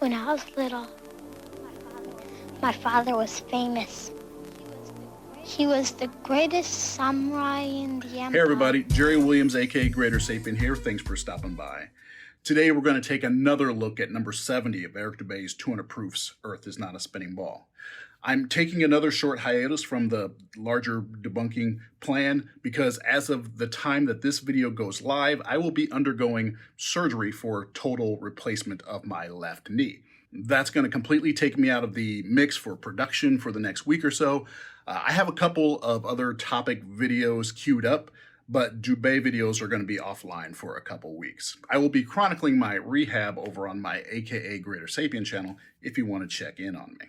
When I was little, my father was famous. He was the greatest samurai in the Empire. Hey everybody, Jerry Williams, aka Greater Sapien here. Thanks for stopping by. Today we're going to take another look at number 70 of Eric Dubay's 200 Proofs, Earth is Not a Spinning Ball. I'm taking another short hiatus from the larger debunking plan because as of the time that this video goes live, I will be undergoing surgery for total replacement of my left knee. That's going to completely take me out of the mix for production for the next week or so. I have a couple of other topic videos queued up, but Dubay videos are going to be offline for a couple weeks. I will be chronicling my rehab over on my aka Greater Sapien channel if you want to check in on me.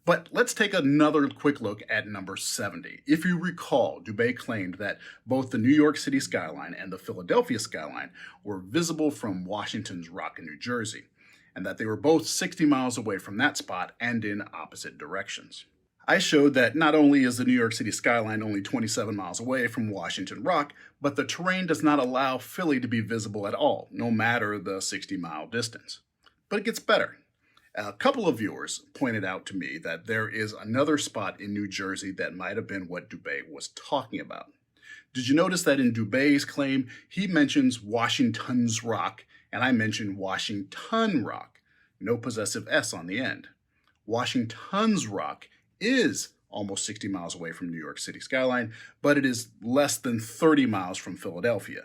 But let's take another quick look at number 70. If you recall, Dubay claimed that both the New York City skyline and the Philadelphia skyline were visible from Washington's Rock in New Jersey, and that they were both 60 miles away from that spot and in opposite directions. I showed that not only is the New York City skyline only 27 miles away from Washington Rock, but the terrain does not allow Philly to be visible at all, no matter the 60-mile distance. But it gets better. A couple of viewers pointed out to me that there is another spot in New Jersey that might have been what Dubay was talking about. Did you notice that in Dubay's claim, he mentions Washington's Rock, and I mentioned Washington Rock, no possessive S on the end. Washington's Rock is almost 60 miles away from New York City skyline, but it is less than 30 miles from Philadelphia.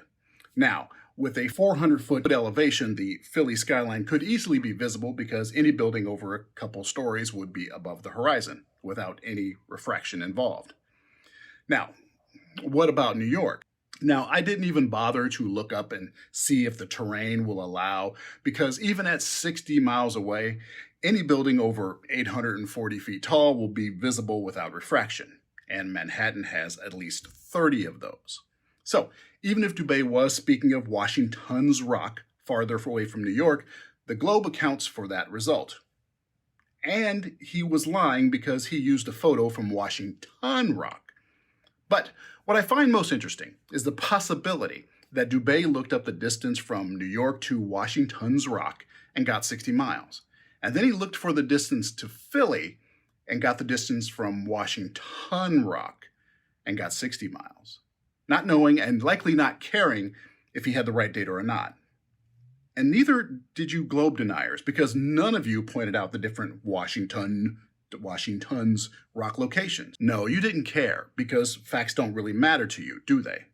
Now, with a 400-foot elevation, the Philly skyline could easily be visible because any building over a couple stories would be above the horizon without any refraction involved. Now, what about New York? Now, I didn't even bother to look up and see if the terrain will allow, because even at 60 miles away, any building over 840 feet tall will be visible without refraction, and Manhattan has at least 30 of those. So, even if Dubay was speaking of Washington's Rock, farther away from New York, the globe accounts for that result. And he was lying because he used a photo from Washington Rock. But what I find most interesting is the possibility that Dubay looked up the distance from New York to Washington's Rock and got 60 miles. And then he looked for the distance to Philly and got the distance from Washington Rock and got 60 miles. Not knowing and likely not caring if he had the right data or not. And neither did you globe deniers, because none of you pointed out the different Washington's rock locations. No, you didn't care, because facts don't really matter to you, do they?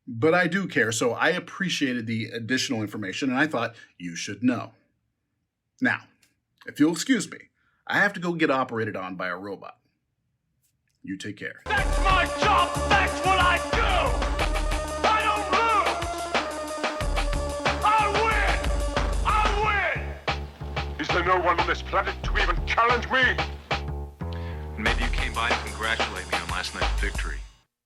But I do care, so I appreciated the additional information, and I thought you should know. Now, if you'll excuse me, I have to go get operated on by a robot. You take care. That's my job! That's what I do! I don't lose! I win! Is there no one on this planet to even challenge me? Maybe you came by to congratulate me on last night's victory.